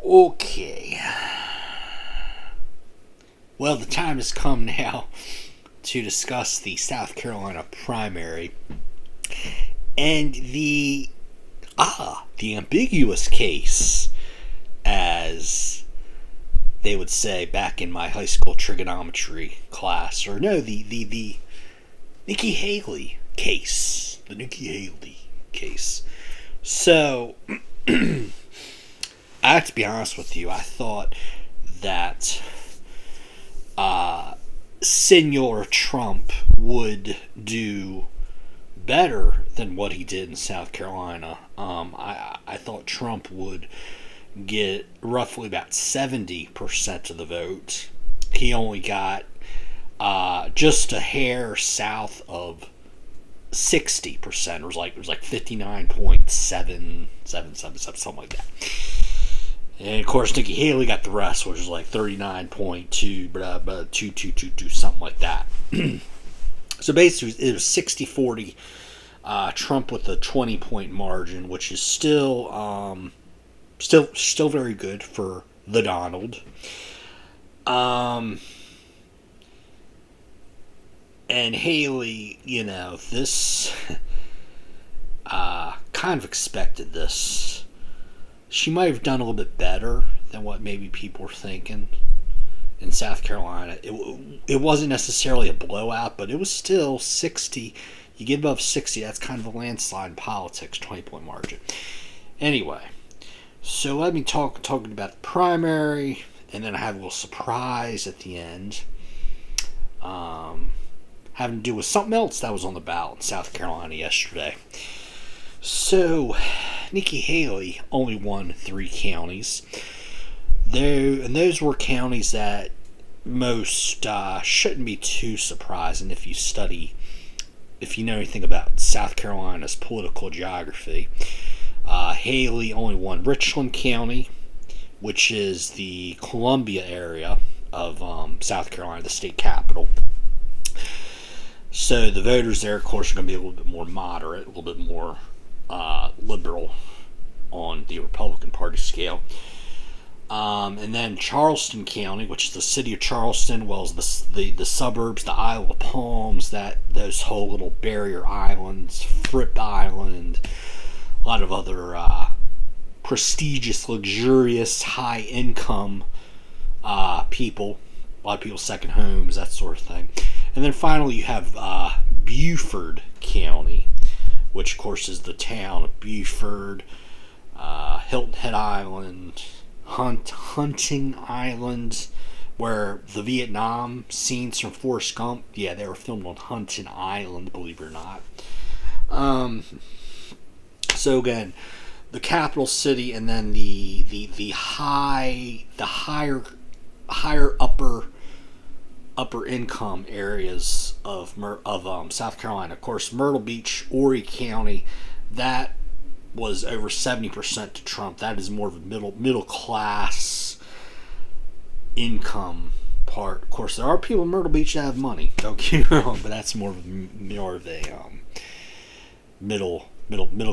Okay. Well, the time has come now to discuss the South Carolina primary and the ambiguous case, as they would say back in my high school trigonometry class, or no, the Nikki Haley case, the Nikki Haley case. So, I have to be honest with you. I thought that Senor Trump would do better than what he did in South Carolina. I thought Trump would get roughly about 70% of the vote. He only got just a hair south of 60%. It was like 59.777, something like that. And of course, Nikki Haley got the rest, which was like 39.2, something like that. So basically, it was 60-40. Trump with a 20-point margin, which is still very good for the Donald. And Haley, this kind of expected this. She might have done a little bit better than what maybe people were thinking in South Carolina. It wasn't necessarily a blowout, but it was still 60. You get above 60, that's kind of a landslide in politics, 20-point margin. Anyway, so let me talking about the primary, and then I have a little surprise at the end. Having to do with something else that was on the ballot in South Carolina yesterday. So, Nikki Haley only won 3 counties. And those were counties that most shouldn't be too surprising if you know anything about South Carolina's political geography. Haley only won Richland County, which is the Columbia area of South Carolina, the state capital. So the voters there, of course, are going to be a little bit more moderate, a little bit more liberal on the Republican Party scale. And then Charleston County, which is the city of Charleston, well as the suburbs, the Isle of Palms, those whole little barrier islands, Fripp Island, a lot of other prestigious, luxurious, high-income people, a lot of people's second homes, that sort of thing. And then finally you have Beaufort County, which of course is the town of Beaufort, Hilton Head Island, Hunting Island, where the Vietnam scenes from Forrest Gump, they were filmed on Hunting Island, believe it or not. So again, the capital city, and then the higher upper income areas of South Carolina. Of course, Myrtle Beach, Horry County, that was over 70% to Trump. That is more of a middle class income part. Of course, there are people in Myrtle Beach that have money. Don't get me wrong, but that's more of a middle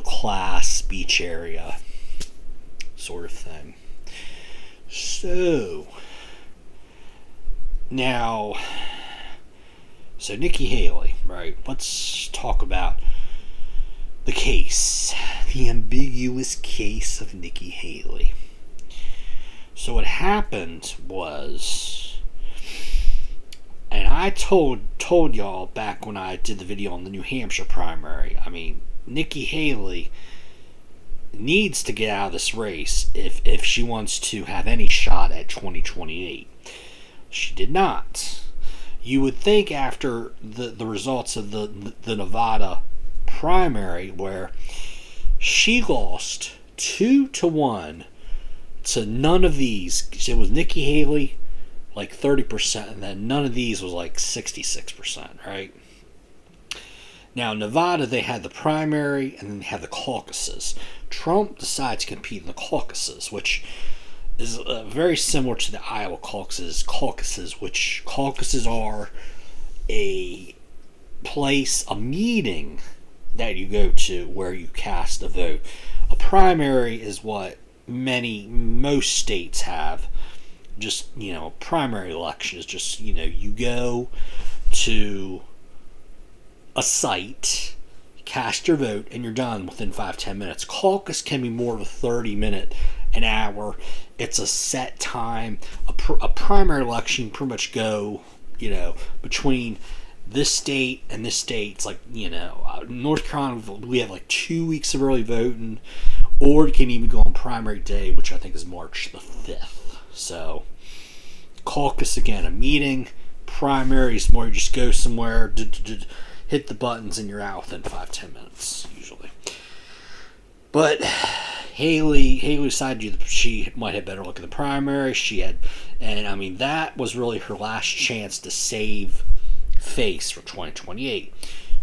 class beach area sort of thing. So Nikki Haley, right? Let's talk about the case, the ambiguous case of Nikki Haley. So what happened was, and I told y'all back when I did the video on the New Hampshire primary, Nikki Haley needs to get out of this race if she wants to have any shot at 2028. She did not. You would think after the results of the Nevada primary, where she lost 2-1 to none of these. It was Nikki Haley like 30%, and then none of these was like 66%, right? Now, Nevada, they had the primary, and then they had the caucuses. Trump decided to compete in the caucuses, which is very similar to the Iowa caucuses, which caucuses are a meeting that you go to where you cast a vote. A primary is what most states have, just, primary election is just, you go to a site, cast your vote, and you're done within 5-10 minutes. Caucus can be more of a 30-minute, an hour. It's a set time. A primary election pretty much go, between this state and this state. It's like, North Carolina, we have like 2 weeks of early voting, or it can even go on primary day, which I think is March the 5th. So, caucus, again, a meeting. Primaries, more you just go somewhere, hit the buttons, and you're out within 5-10 minutes, usually. But Haley decided she might have better look at the primary. That was really her last chance to save face for 2028.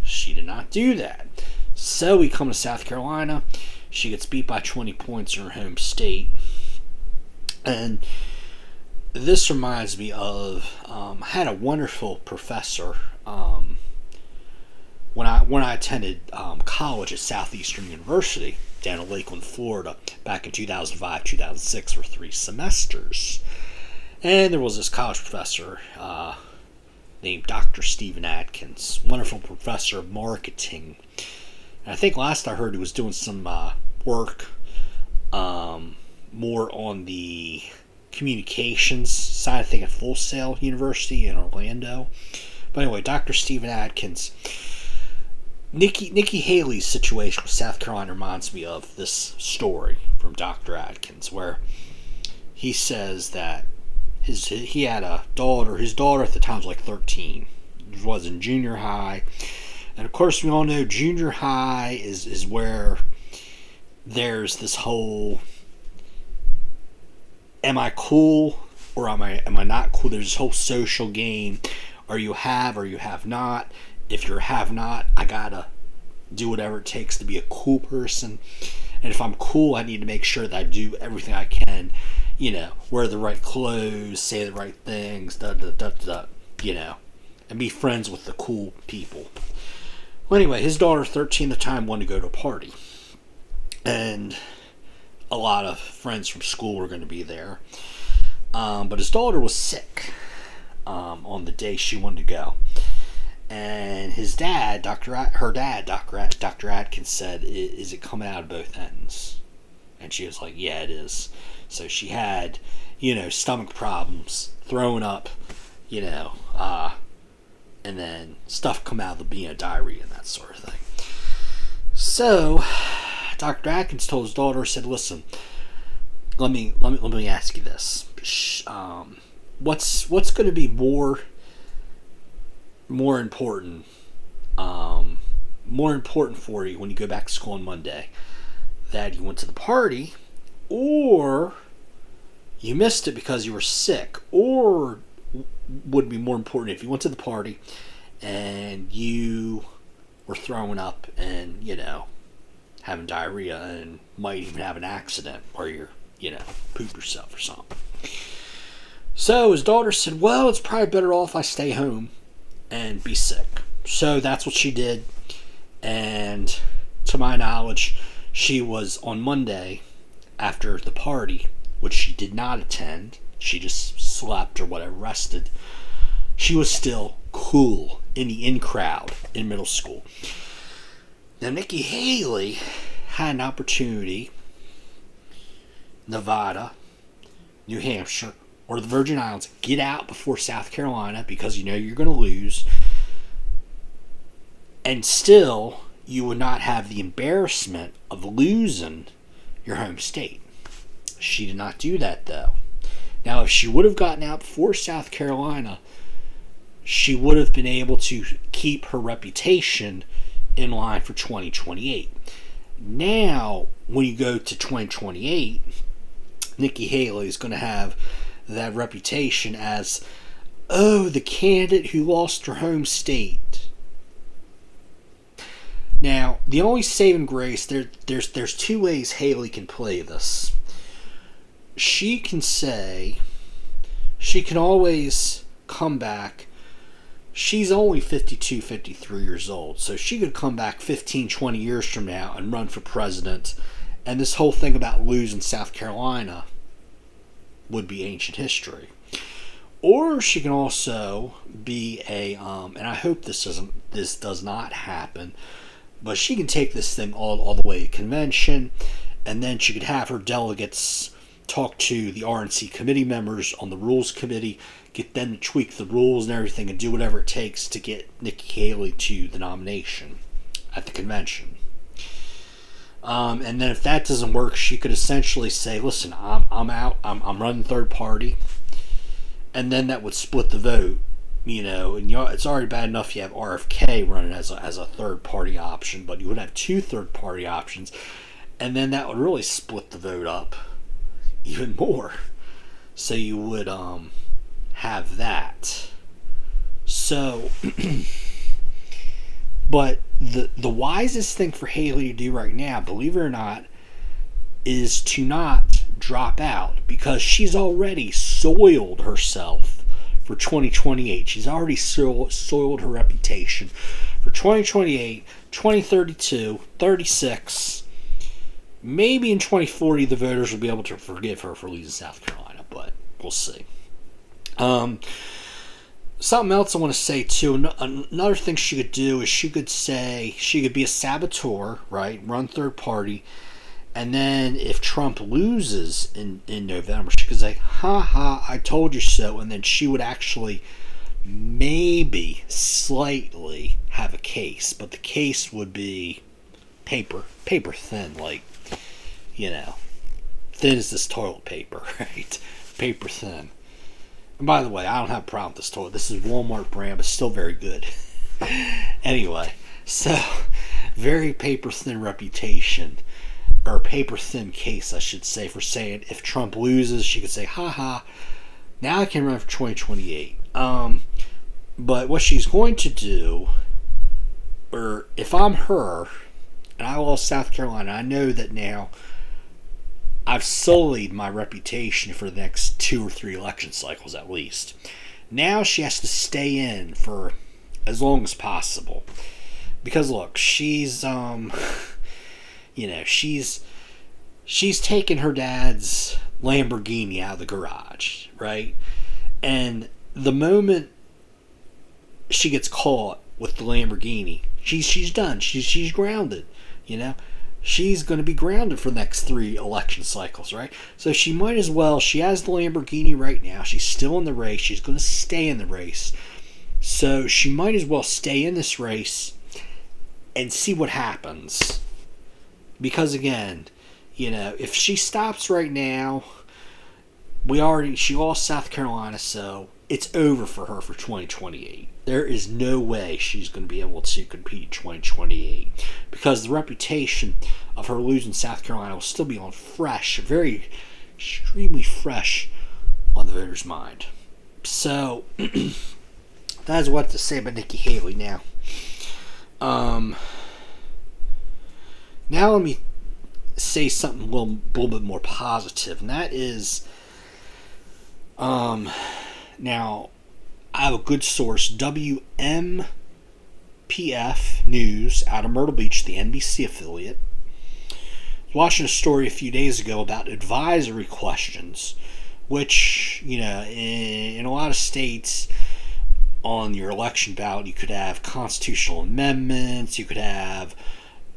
She did not do that. So we come to South Carolina. She gets beat by 20 points in her home state. And this reminds me of, I had a wonderful professor when I attended college at Southeastern University down in Lakeland, Florida, back in 2005, 2006 for 3 semesters. And there was this college professor named Dr. Stephen Adkins, wonderful professor of marketing. And I think last I heard he was doing some work more on the communications side, I think at Full Sail University in Orlando. But anyway, Dr. Stephen Adkins. Nikki Haley's situation with South Carolina reminds me of this story from Dr. Adkins, where he says that he had a daughter. His daughter at the time was like 13. Was in junior high. And of course we all know junior high is where there's this whole, am I cool or am I not cool? There's this whole social game. Are you have or you have not? If you're have not, I gotta do whatever it takes to be a cool person. And if I'm cool, I need to make sure that I do everything I can, wear the right clothes, say the right things, and be friends with the cool people. Well, anyway, his daughter, 13 at the time, wanted to go to a party. And a lot of friends from school were going to be there. But his daughter was sick on the day she wanted to go. And his dad, Dr. Atkins said, is it coming out of both ends? And she was like, yeah, it is. So she had, stomach problems, throwing up, and then stuff come out of the diarrhea and that sort of thing. So Dr. Atkins told his daughter, said, listen, let me ask you this. What's going to be more important for you when you go back to school on Monday? That you went to the party, or you missed it because you were sick, or would it be more important if you went to the party and you were throwing up and, having diarrhea and might even have an accident where you're, poop yourself or something? So his daughter said, well, it's probably better off I stay home and be sick. So that's what she did. And to my knowledge, she was on Monday after the party, which she did not attend. She just slept or whatever, rested. She was still cool in the in crowd in middle school. Now, Nikki Haley had an opportunity, Nevada, New Hampshire, or the Virgin Islands, get out before South Carolina because you're going to lose. And still, you would not have the embarrassment of losing your home state. She did not do that, though. Now, if she would have gotten out before South Carolina, she would have been able to keep her reputation in line for 2028. Now, when you go to 2028, Nikki Haley is going to have that reputation as, the candidate who lost her home state. Now, the only saving grace, there's 2 ways Haley can play this. She can always come back. She's only 52, 53 years old, so she could come back 15, 20 years from now and run for president And this whole thing about losing South Carolina would be ancient history. Or she can also be and I hope this does not happen, but she can take this thing all the way to convention, and then she could have her delegates talk to the RNC committee members on the rules committee, get them to tweak the rules and everything, and do whatever it takes to get Nikki Haley to the nomination at the convention. And then if that doesn't work, she could essentially say, listen, I'm out, I'm running third party. And then that would split the vote, and it's already bad enough you have RFK running as a third party option, but you would have two third party options, and then that would really split the vote up even more. So you would have that. So, but the wisest thing for Haley to do right now, believe it or not, is to not drop out, because she's already soiled herself for 2028. She's already soiled her reputation for 2028, 2032, 36. Maybe in 2040 the voters will be able to forgive her for losing South Carolina, but we'll see. Something else I want to say too, another thing she could do is she could be a saboteur, right? Run third party. And then if Trump loses in November, she could say, ha ha, I told you so. And then she would actually maybe slightly have a case. But the case would be paper thin, like, thin as this toilet paper, right? Paper thin. And by the way, I don't have a problem with this toilet. This is Walmart brand, but still very good. Anyway, so very paper thin reputation. Or paper thin case, I should say, for saying if Trump loses, she could say, haha, now I can run for 2028. But what she's going to do, or if I'm her, and I lost South Carolina, I know that now I've sullied my reputation for the next 2 or 3 election cycles at least. Now she has to stay in for as long as possible. Because look, she's she's taken her dad's Lamborghini out of the garage, right? And the moment she gets caught with the Lamborghini, she's done. She's grounded, She's going to be grounded for the next 3 election cycles, right? So she might as well, she has the Lamborghini right now. She's still in the race. She's going to stay in the race. So she might as well stay in this race and see what happens. Because again, if she stops right now, she lost South Carolina, so it's over for her for 2028. There is no way she's going to be able to compete in 2028, because the reputation of her losing South Carolina will still be on very extremely fresh on the voters' mind. So that is what to say about Nikki Haley now. Now let me say something a little bit more positive, and that is, now I have a good source, WMPF News out of Myrtle Beach, the NBC affiliate. I was watching a story a few days ago about advisory questions, which, in a lot of states on your election ballot, you could have constitutional amendments, you could have,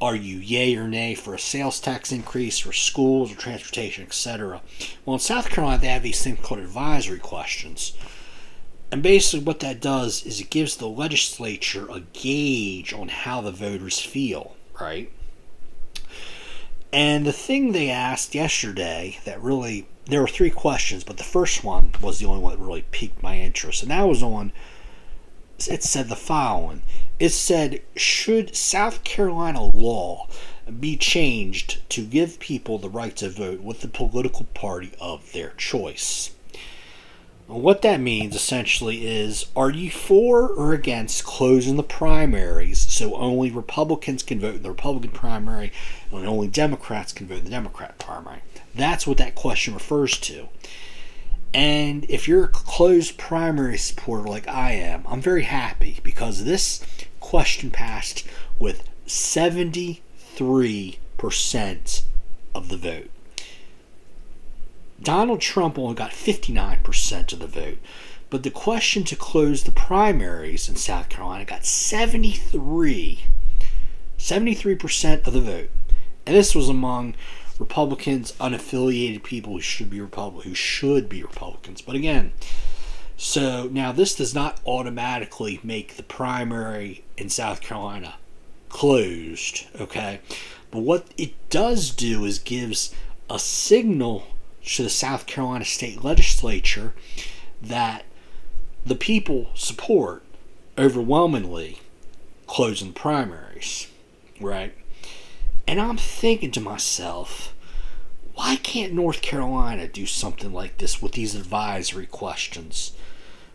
are you yay or nay for a sales tax increase for schools or transportation, etc. Well, in South Carolina, they have these things called advisory questions. And basically what that does is it gives the legislature a gauge on how the voters feel, right? And the thing they asked yesterday there were 3 questions, but the first one was the only one that really piqued my interest. And that was it said the following. It said, should South Carolina law be changed to give people the right to vote with the political party of their choice? What that means essentially is, are you for or against closing the primaries so only Republicans can vote in the Republican primary and only Democrats can vote in the Democrat primary? That's what that question refers to. And if you're a closed primary supporter like I am, I'm very happy, because this question passed with 73% of the vote. Donald Trump only got 59% of the vote. But the question to close the primaries in South Carolina got 73% of the vote. And this was among Republicans, unaffiliated people who should be Republicans. But again, so now this does not automatically make the primary in South Carolina closed, okay? But what it does do is gives a signal to the South Carolina state legislature that the people support overwhelmingly closing primaries, right? And I'm thinking to myself, why can't North Carolina do something like this with these advisory questions,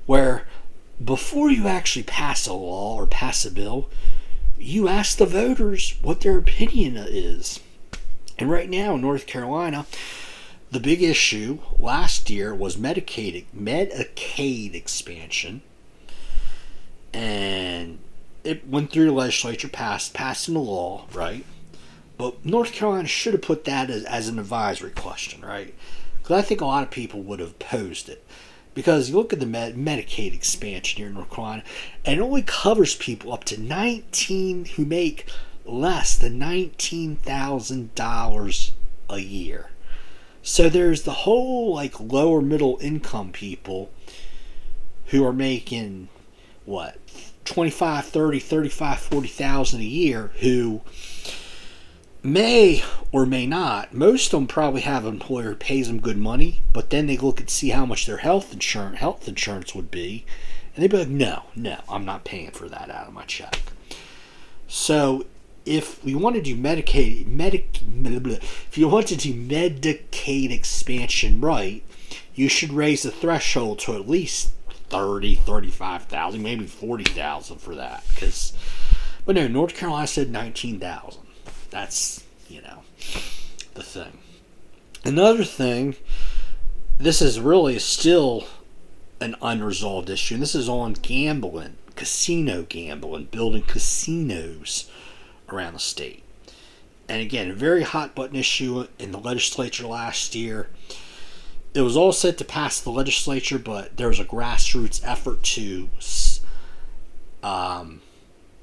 where before you actually pass a law or pass a bill, you ask the voters what their opinion is. And right now in North Carolina, the big issue last year was Medicaid expansion, and it went through the legislature, passed into law, right? But North Carolina should have put that as an advisory question, right? Because I think a lot of people would have posed it. Because you look at the Medicaid expansion here in North Carolina, and it only covers people up to 19 who make less than $19,000 a year. So there's the whole like lower middle income people who are making what, 25, 30, 35, 40,000 a year, who may or may not. Most of them probably have an employer who pays them good money, but then they look and see how much their health insurance would be, and they'd be like, no, I'm not paying for that out of my check. So if we want to do Medicaid expansion right, you should raise the threshold to at least 30, 35,000, maybe 40,000 for that. But no, North Carolina said 19,000. That's, the thing. Another thing, this is really still an unresolved issue, and this is on gambling, casino gambling, building casinos around the state. And again, a very hot button issue in the legislature last year. It was all set to pass the legislature, but there was a grassroots effort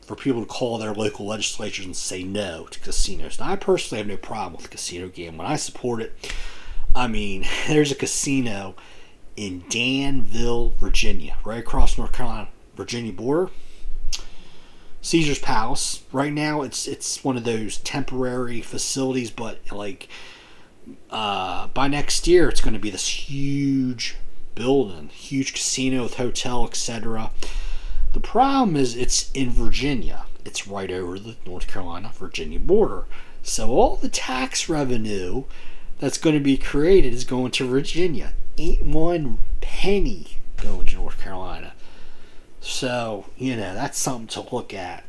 for people to call their local legislatures and say no to casinos. Now, I personally have no problem with casino gambling. I support it. I mean, there's a casino in Danville, Virginia, right across North Carolina, Virginia border. Caesar's Palace. Right now, it's one of those temporary facilities, but like by next year, it's going to be this huge building, huge casino with hotel, etc. The problem is it's in Virginia. It's right over the North Carolina-Virginia border. So all the tax revenue that's going to be created is going to Virginia. Ain't one penny going to North Carolina. So, that's something to look at.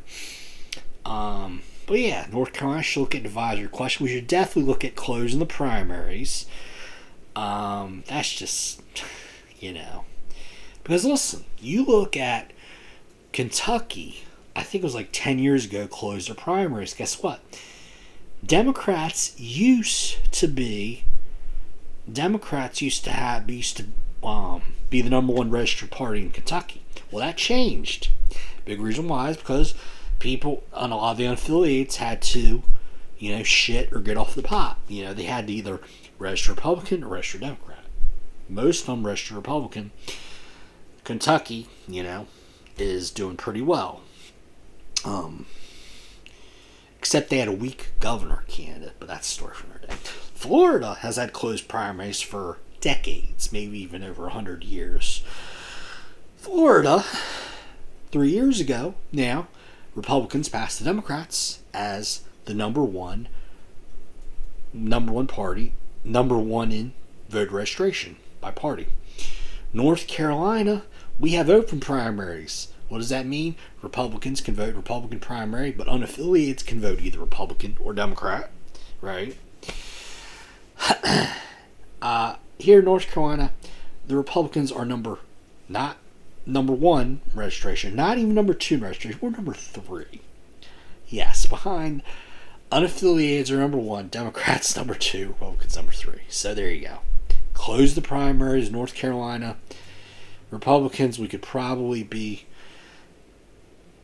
But yeah, North Carolina should look at advisory question. We should definitely look at closing the primaries. That's just, Because listen, you look at Kentucky, I think it was like 10 years ago, closed their primaries. Guess what? Democrats used to be the number one registered party in Kentucky. Well, that changed. Big reason why is because people on a lot of the unaffiliates had to, shit or get off the pot. They had to either register Republican or register Democrat. Most of them registered Republican. Kentucky, is doing pretty well. Except they had a weak governor candidate, but that's a story for another day. Florida has had closed primaries for decades, maybe even over 100 years. Florida, 3 years ago now, Republicans passed the Democrats as the number one party, number one in voter registration by party. North Carolina, we have open primaries. What does that mean? Republicans can vote Republican primary, but unaffiliates can vote either Republican or Democrat, right? Here in North Carolina, the Republicans are not number one registration, not even number two registration. We're number 3. Yes, behind Unaffiliateds are number 1, Democrats number 2, Republicans number 3. So there you go. Close the primaries, North Carolina. Republicans, we could probably be,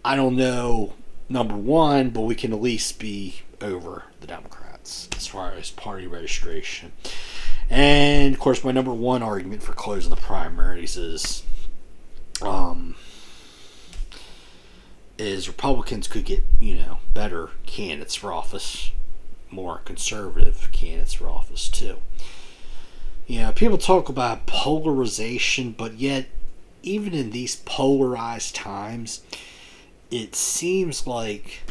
I don't know, number 1, but we can at least be over the Democrats as far as party registration. And, of course, my number 1 argument for closing the primaries is Republicans could get, better candidates for office, more conservative candidates for office, too. People talk about polarization, but yet, even in these polarized times, it seems like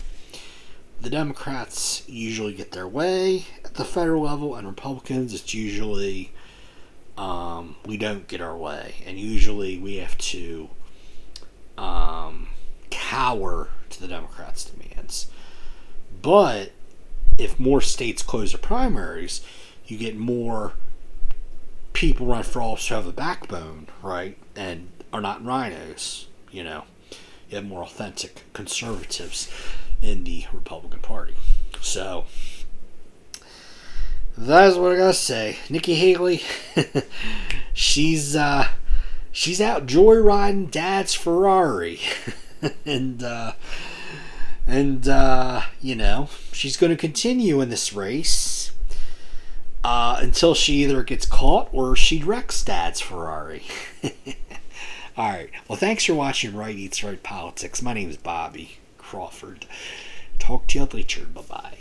the Democrats usually get their way at the federal level, and Republicans, it's usually we don't get our way, and usually we have to cower to the Democrats' demands. But if more states close their primaries, you get more people run for office who have a backbone, right, and are not rhinos. You have more authentic conservatives in the Republican Party. So that is what I gotta say. Nikki Haley, she's out joyriding Dad's Ferrari, and she's going to continue in this race until she either gets caught or she wrecks Dad's Ferrari. All right. Well, thanks for watching Right Eats Right Politics. My name is Bobby Crawford. Talk to you later. Bye-bye.